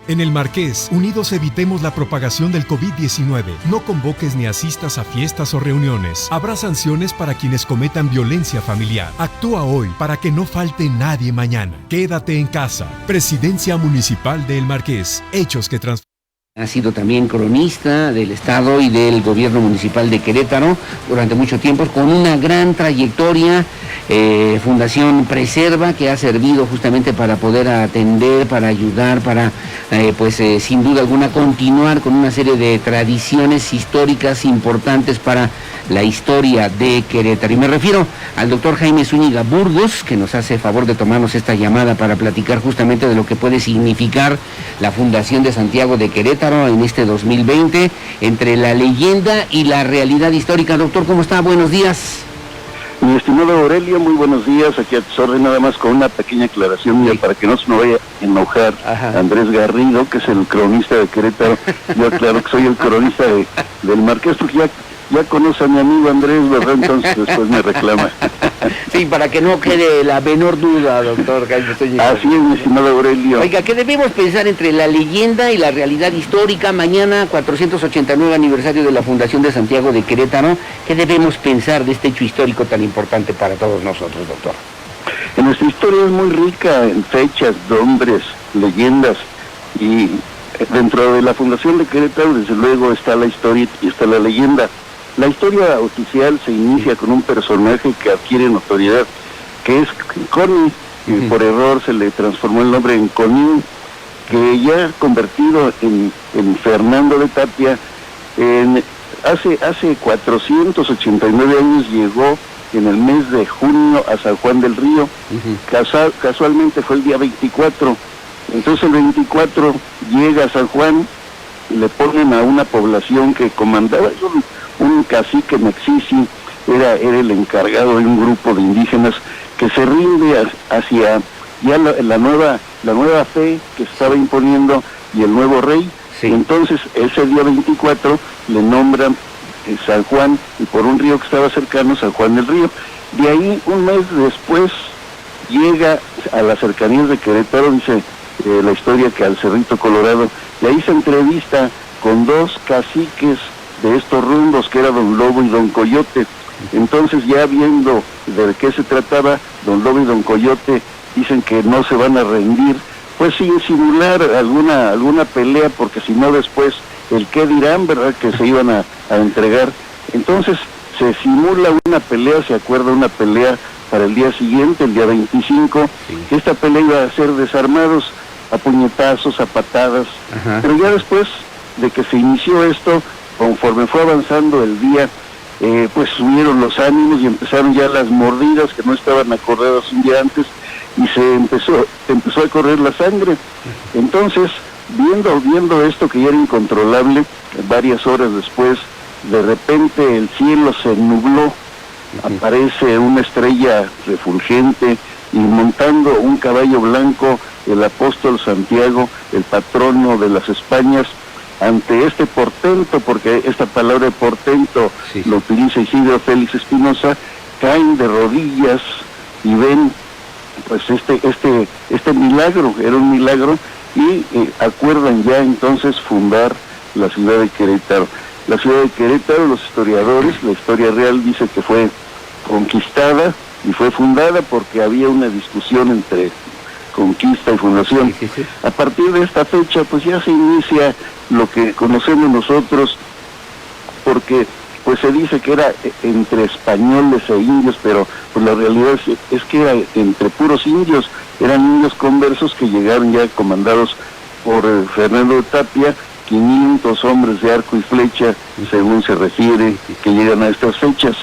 En El Marqués, unidos evitemos la propagación del COVID-19. No convoques ni asistas a fiestas o reuniones. Habrá sanciones para quienes cometan violencia familiar. Actúa hoy para que no falte nadie mañana. Quédate en casa. Presidencia Municipal de El Marqués. Hechos que transforman. Ha sido también cronista del Estado y del Gobierno Municipal de Querétaro durante mucho tiempo, con una gran trayectoria. Fundación Preserva, que ha servido justamente para poder atender, para ayudar, para, sin duda alguna, continuar con una serie de tradiciones históricas importantes para la historia de Querétaro. Y me refiero al doctor Jaime Zúñiga Burgos, que nos hace favor de tomarnos esta llamada para platicar justamente de lo que puede significar la Fundación de Santiago de Querétaro en este 2020, entre la leyenda y la realidad histórica. Doctor, ¿cómo está? Buenos días. Mi estimado Aurelio, muy buenos días. Aquí a tus órdenes, nada más con una pequeña aclaración, mira, para que no se me vaya a enojar. Ajá. Andrés Garrido, que es el cronista de Querétaro. Yo aclaro que soy el cronista del Marqués, porque ya conoce a mi amigo Andrés, ¿verdad? Entonces después me reclama. Sí, para que no quede la menor duda, doctor Jaime. Así es, mi estimado Aurelio. Oiga, ¿qué debemos pensar entre la leyenda y la realidad histórica? Mañana, 489 aniversario de la Fundación de Santiago de Querétaro. ¿Qué debemos pensar de este hecho histórico tan importante para todos nosotros, doctor? Nuestra historia es muy rica en fechas, nombres, leyendas, y dentro de la Fundación de Querétaro, desde luego, está la historia y está la leyenda. La historia oficial se inicia con un personaje que adquiere notoriedad, que es Connie, y por error se le transformó el nombre en Conín, que ya convertido en Fernando de Tapia, hace 489 años llegó en el mes de junio a San Juan del Río. Casualmente fue el día 24, entonces el 24 llega a San Juan y le ponen a una población que comandaba un cacique Mexisi, era el encargado de un grupo de indígenas que se rinde hacia ya la nueva fe que estaba imponiendo y el nuevo rey. Sí. Entonces ese día 24 le nombran San Juan, y por un río que estaba cercano, San Juan del Río. De ahí, un mes después, llega a las cercanías de Querétaro, dice la historia, que al Cerrito Colorado, y ahí se entrevista con dos caciques de estos rumbos, que era Don Lobo y Don Coyote. Entonces, ya viendo de qué se trataba, Don Lobo y Don Coyote dicen que no se van a rendir, pues sin simular alguna pelea, porque si no después el qué dirán, ¿verdad?, que se iban a entregar. Entonces se simula una pelea, se acuerda una pelea para el día siguiente, el día 25, sí. Esta pelea iba a ser desarmados, a puñetazos, a patadas. Ajá. Pero ya después de que se inició esto, conforme fue avanzando el día, pues subieron los ánimos y empezaron ya las mordidas que no estaban acordadas un día antes, y se empezó a correr la sangre. Entonces, viendo esto que ya era incontrolable, varias horas después, de repente el cielo se nubló, aparece una estrella refulgente, y montando un caballo blanco, el apóstol Santiago, el patrono de las Españas. Ante este portento, porque esta palabra de portento lo utiliza Isidro Félix Espinosa, caen de rodillas y ven pues este milagro, era un milagro, y acuerdan ya entonces fundar la ciudad de Querétaro. La ciudad de Querétaro, los historiadores, la historia real dice que fue conquistada y fue fundada porque había una discusión entre conquista y fundación. Sí. A partir de esta fecha, pues ya se inicia lo que conocemos nosotros, porque pues se dice que era entre españoles e indios, pero pues la realidad es que era entre puros indios, eran indios conversos que llegaron ya comandados por Fernando de Tapia, 500 hombres de arco y flecha, según se refiere, que llegan a estas fechas.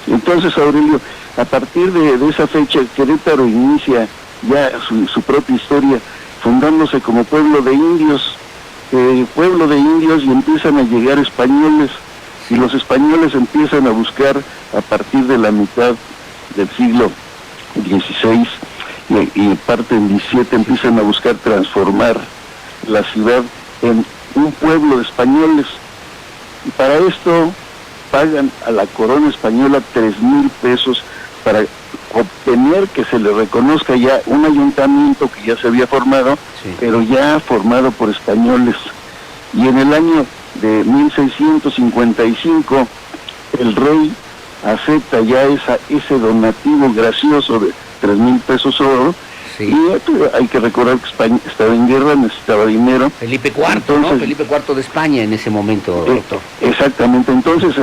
Entonces, Aurelio, a partir de esa fecha, Querétaro inicia ya su propia historia, fundándose como pueblo de indios, y empiezan a llegar españoles, y los españoles empiezan a buscar a partir de la mitad del siglo XVI y parte del XVII, empiezan a buscar transformar la ciudad en un pueblo de españoles, y para esto pagan a la corona española 3,000 pesos para obtener que se le reconozca ya un ayuntamiento que ya se había formado, sí, pero ya formado por españoles. Y en el año de 1655 el rey acepta ya ese donativo gracioso de 3,000 pesos oro. Sí. Y hay que recordar que España estaba en guerra, necesitaba dinero. Felipe IV, entonces, ¿no? Felipe IV de España en ese momento, doctor. Exactamente, entonces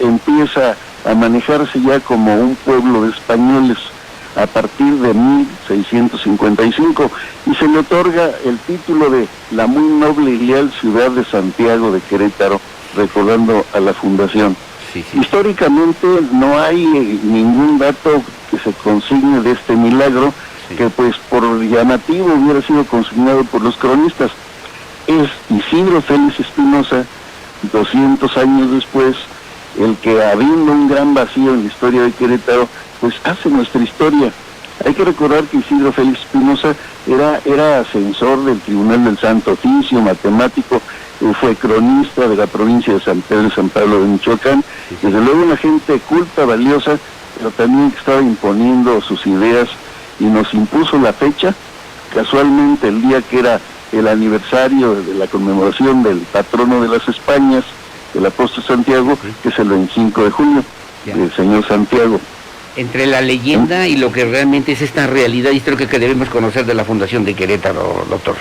empieza a manejarse ya como un pueblo de españoles a partir de 1655 y se le otorga el título de la muy noble y leal ciudad de Santiago de Querétaro, recordando a la fundación. Sí, sí. Históricamente no hay ningún dato que se consigne de este milagro, sí, que pues por llamativo hubiera sido consignado por los cronistas. Es Isidro Félix Espinosa, 200 años después, el que, habiendo un gran vacío en la historia de Querétaro, pues hace nuestra historia. Hay que recordar que Isidro Félix Espinosa era ascensor del Tribunal del Santo Oficio, matemático, fue cronista de la provincia de San Pedro y San Pablo de Michoacán, desde luego una gente culta, valiosa, pero también que estaba imponiendo sus ideas y nos impuso la fecha, casualmente el día que era el aniversario de la conmemoración del patrono de las Españas, el apóstol Santiago, que es el 25 de julio, el señor Santiago. Entre la leyenda y lo que realmente es esta realidad histórica que debemos conocer de la Fundación de Querétaro, doctor.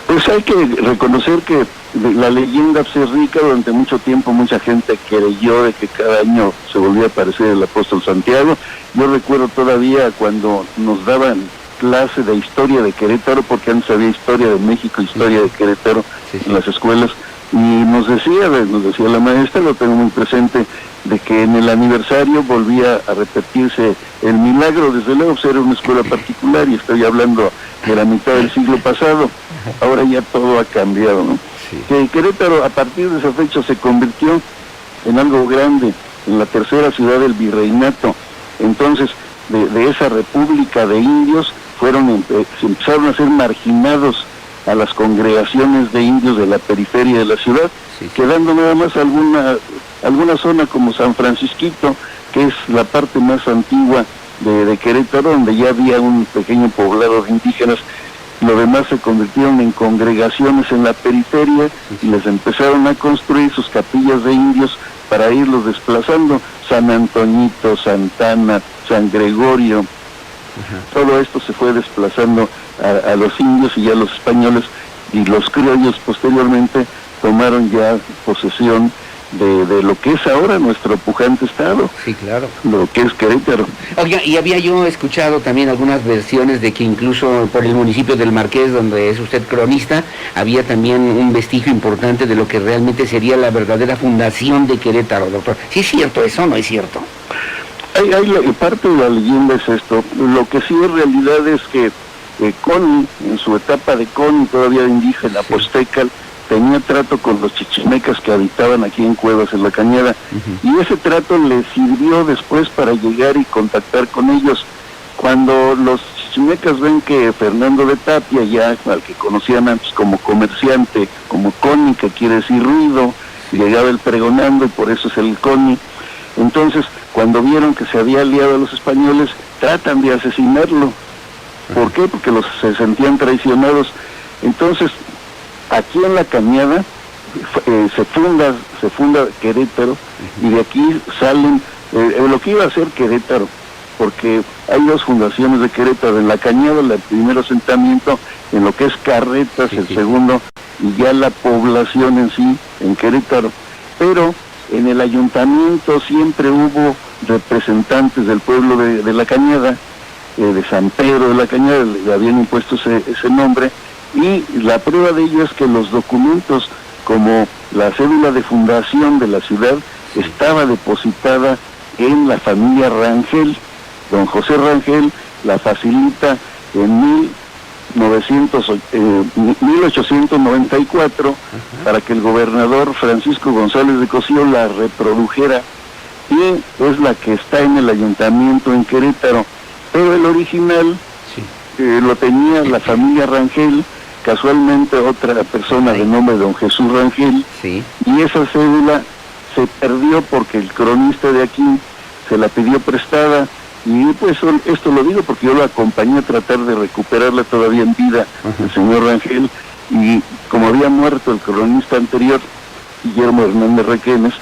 Pues hay que reconocer que la leyenda es rica. Durante mucho tiempo mucha gente creyó de que cada año se volvía a aparecer el apóstol Santiago. Yo recuerdo todavía cuando nos daban clase de historia de Querétaro, porque antes había historia de México, historia de Querétaro en las escuelas, y nos decía la maestra, lo tengo muy presente, de que en el aniversario volvía a repetirse el milagro. Desde luego era una escuela particular y estoy hablando de la mitad del siglo pasado. Ahora ya todo ha cambiado, ¿no? Sí. Que Querétaro a partir de esa fecha se convirtió en algo grande, en la tercera ciudad del virreinato. Entonces de esa república de indios se empezaron a ser marginados a las congregaciones de indios de la periferia de la ciudad, sí, quedando nada más alguna zona como San Francisquito, que es la parte más antigua de Querétaro, donde ya había un pequeño poblado de indígenas. Lo demás se convirtieron en congregaciones en la periferia y les empezaron a construir sus capillas de indios para irlos desplazando. San Antoñito, Santana, San Gregorio, todo esto se fue desplazando a los indios, y ya los españoles y los criollos posteriormente tomaron ya posesión de lo que es ahora nuestro pujante estado. Sí, claro. Lo que es Querétaro. Oiga, y había yo escuchado también algunas versiones de que incluso por el municipio del Marqués, donde es usted cronista, había también un vestigio importante de lo que realmente sería la verdadera fundación de Querétaro, doctor. ¿Sí es cierto eso o no es cierto? Parte de la leyenda es esto. Lo que sí es realidad es que Coni, en su etapa de Coni, todavía indígena, Postecal, tenía trato con los chichimecas que habitaban aquí en Cuevas, en la Cañada, y ese trato le sirvió después para llegar y contactar con ellos. Cuando los chichimecas ven que Fernando de Tapia, ya al que conocían antes como comerciante, como Coni, que quiere decir ruido, llegaba el pregonando y por eso es el Coni. Entonces, cuando vieron que se había aliado a los españoles, tratan de asesinarlo. ¿Por qué? Porque se sentían traicionados. Entonces, aquí en la Cañada se funda Querétaro, y de aquí salen lo que iba a ser Querétaro, porque hay dos fundaciones de Querétaro. En la Cañada, el primer asentamiento en lo que es Carretas, el segundo, y ya la población en sí en Querétaro. Pero en el ayuntamiento siempre hubo representantes del pueblo de la Cañada, de San Pedro de la Cañada, le habían impuesto ese nombre, y la prueba de ello es que los documentos, como la cédula de fundación de la ciudad, estaba depositada en la familia Rangel. Don José Rangel la facilita en 1894 para que el gobernador Francisco González de Cosío la reprodujera, y es la que está en el ayuntamiento en Querétaro. Pero el original lo tenía la familia Rangel, casualmente otra persona de nombre Don Jesús Rangel, y esa cédula se perdió porque el cronista de aquí se la pidió prestada Y pues esto lo digo porque yo lo acompañé a tratar de recuperarla todavía en vida, el señor Rangel, y como había muerto el cronista anterior, Guillermo Hernández Requenes,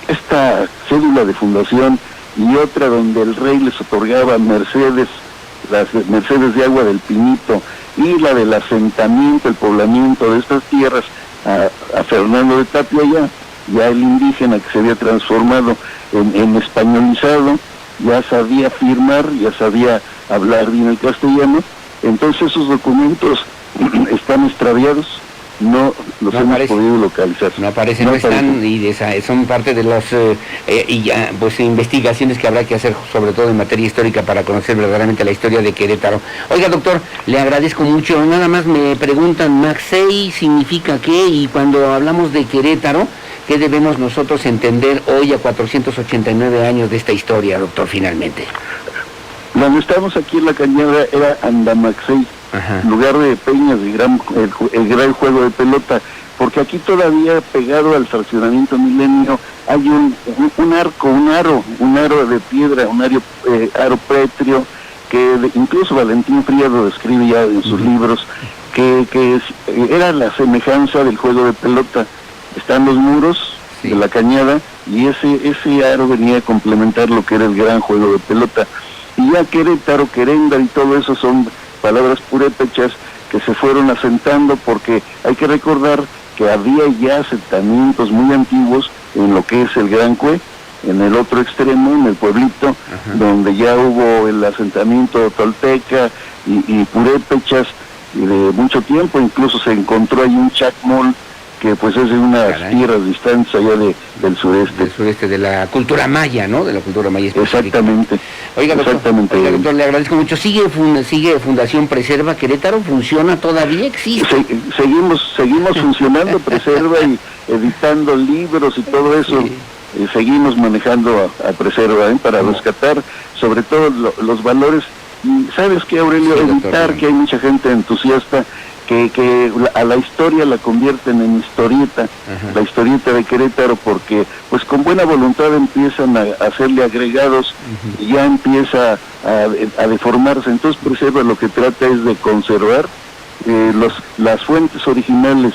esta cédula de fundación y otra donde el rey les otorgaba Mercedes, las Mercedes de Agua del Pinito, y la del asentamiento, el poblamiento de estas tierras a Fernando de Tapia, ya el indígena que se había transformado en españolizado, ya sabía firmar, ya sabía hablar bien el castellano. Entonces esos documentos están extraviados, no los hemos podido localizar. No aparecen, no están, y son parte de las pues investigaciones que habrá que hacer, sobre todo en materia histórica, para conocer verdaderamente la historia de Querétaro. Oiga, doctor, le agradezco mucho. Nada más me preguntan, Maxey significa qué, y cuando hablamos de Querétaro, ¿qué debemos nosotros entender hoy a 489 años de esta historia, doctor, finalmente? Donde estamos aquí en la cañada era Andamaxey, lugar de peñas, el gran juego de pelota, porque aquí todavía pegado al fraccionamiento Milenio hay un aro de piedra, aro pétreo, que incluso Valentín Frías lo describe ya en sus libros, que era la semejanza del juego de pelota. Están los muros de la cañada y ese aro venía a complementar lo que era el gran juego de pelota. Y ya Querétaro, Queréndaro y todo eso son palabras purépechas que se fueron asentando, porque hay que recordar que había ya asentamientos muy antiguos en lo que es el Gran Cue, en el otro extremo, en el pueblito, donde ya hubo el asentamiento tolteca y purépechas y de mucho tiempo. Incluso se encontró ahí un chacmol, que pues es de unas tierras distantes allá del sureste. Del sureste, de la cultura maya, ¿no? De la cultura maya específica. Exactamente. Oiga, doctor, le agradezco mucho. ¿Sigue Fundación Preserva Querétaro? ¿Funciona todavía? ¿Existe? Seguimos funcionando, Preserva, y editando libros y todo eso. Sí. Seguimos manejando a Preserva, para rescatar sobre todo los valores. Y ¿sabes qué, Aurelio? Evitar que hay mucha gente entusiasta que a la historia la convierten en historieta, la historieta de Querétaro, porque pues con buena voluntad empiezan a hacerle agregados y ya empieza a deformarse. Entonces Preserva lo que trata es de conservar las fuentes originales,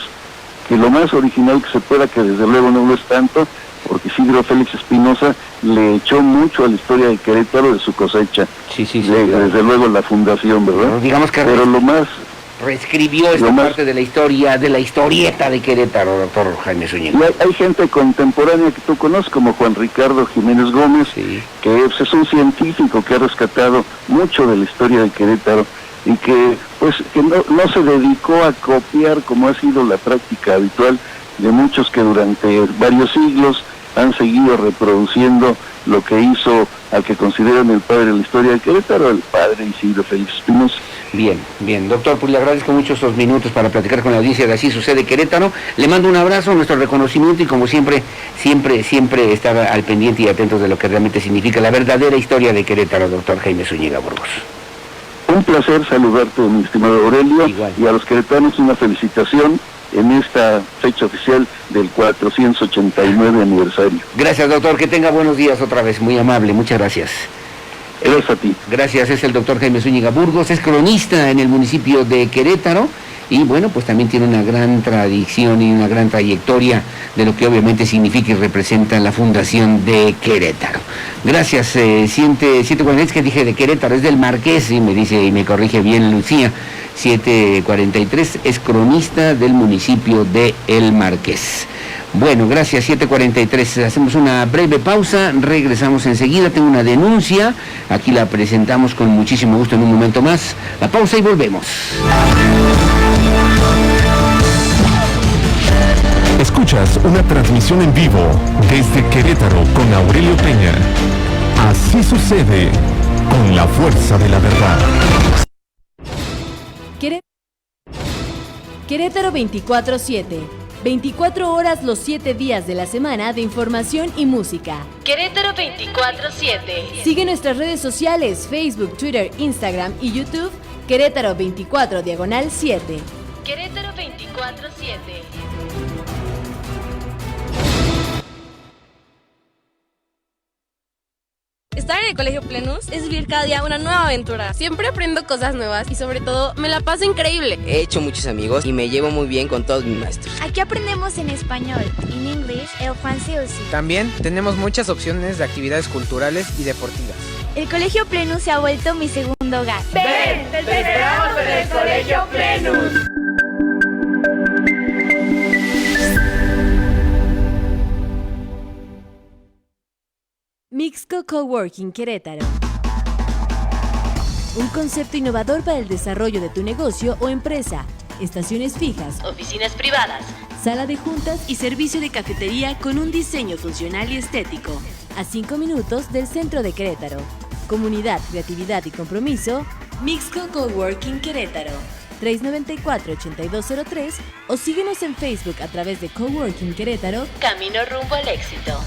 que lo más original que se pueda, que desde luego no lo es tanto, porque Isidro Félix Espinosa le echó mucho a la historia de Querétaro de su cosecha. Sí, desde luego la fundación, ¿verdad? Pero digamos que pero lo más reescribió esta parte de la historia, de la historieta de Querétaro, doctor Jaime Zúñiga. Hay gente contemporánea que tú conoces, como Juan Ricardo Jiménez Gómez, que es un científico que ha rescatado mucho de la historia de Querétaro y que pues que no se dedicó a copiar, como ha sido la práctica habitual de muchos que durante varios siglos han seguido reproduciendo lo que hizo al que consideran el padre de la historia de Querétaro, el padre Isidro Félix Espinosa. Bien, doctor, pues le agradezco mucho estos minutos para platicar con la audiencia de Así Sucede Querétaro. Le mando un abrazo, nuestro reconocimiento, y como siempre estar al pendiente y atento de lo que realmente significa la verdadera historia de Querétaro, doctor Jaime Zúñiga Burgos. Un placer saludarte, mi estimado Aurelio. Igual. Y a los queretanos una felicitación en esta fecha oficial del 489 aniversario. Gracias, doctor, que tenga buenos días otra vez, muy amable, muchas gracias. Gracias a ti. Gracias, es el doctor Jaime Zúñiga Burgos, es cronista en el municipio de Querétaro, y bueno, pues también tiene una gran tradición y una gran trayectoria de lo que obviamente significa y representa la Fundación de Querétaro. Gracias, 743, que dije de Querétaro, es del Marqués, y me dice y me corrige bien Lucía, 743, es cronista del municipio de El Marqués. Bueno, gracias, 743. Hacemos una breve pausa, regresamos enseguida. Tengo una denuncia, aquí la presentamos con muchísimo gusto en un momento más. La pausa y volvemos. Escuchas una transmisión en vivo desde Querétaro con Aurelio Peña. Así sucede con la fuerza de la verdad. Querétaro 24/7. 24 horas los 7 días de la semana de información y música. Querétaro 24/7. Sigue nuestras redes sociales, Facebook, Twitter, Instagram y YouTube. Querétaro 24/7. Querétaro 24/7. Estar de Colegio Plenus es vivir cada día una nueva aventura. Siempre aprendo cosas nuevas y sobre todo me la paso increíble. He hecho muchos amigos y me llevo muy bien con todos mis maestros. Aquí aprendemos en español, en inglés, el francés. También tenemos muchas opciones de actividades culturales y deportivas. El Colegio Plenus se ha vuelto mi segundo hogar. ¡Ven! ¡Te esperamos en el Colegio Plenus! Mixco Coworking Querétaro. Un concepto innovador para el desarrollo de tu negocio o empresa. Estaciones fijas, oficinas privadas, sala de juntas y servicio de cafetería con un diseño funcional y estético. A 5 minutos del centro de Querétaro. Comunidad, creatividad y compromiso. Mixco Coworking Querétaro. 394-8203 o síguenos en Facebook a través de Coworking Querétaro. Camino rumbo al éxito.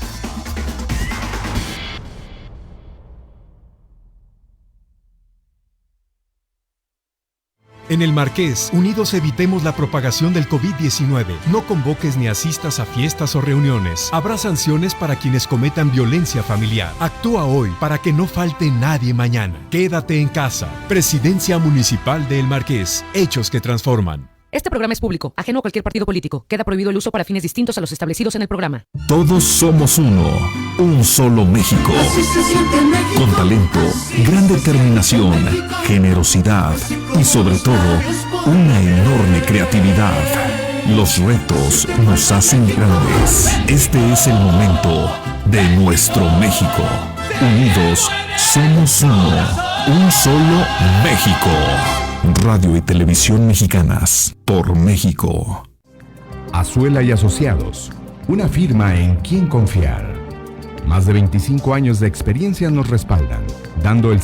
En el Marqués, unidos evitemos la propagación del COVID-19. No convoques ni asistas a fiestas o reuniones. Habrá sanciones para quienes cometan violencia familiar. Actúa hoy para que no falte nadie mañana. Quédate en casa. Presidencia Municipal de El Marqués. Hechos que transforman. Este programa es público, ajeno a cualquier partido político. Queda prohibido el uso para fines distintos a los establecidos en el programa. Todos somos uno, un solo México. Con talento, gran determinación, generosidad y sobre todo, una enorme creatividad. Los retos nos hacen grandes. Este es el momento de nuestro México. Unidos, somos uno, un solo México. Radio y Televisión Mexicanas, por México. Azuela y Asociados, una firma en quien confiar. Más de 25 años de experiencia nos respaldan, dando el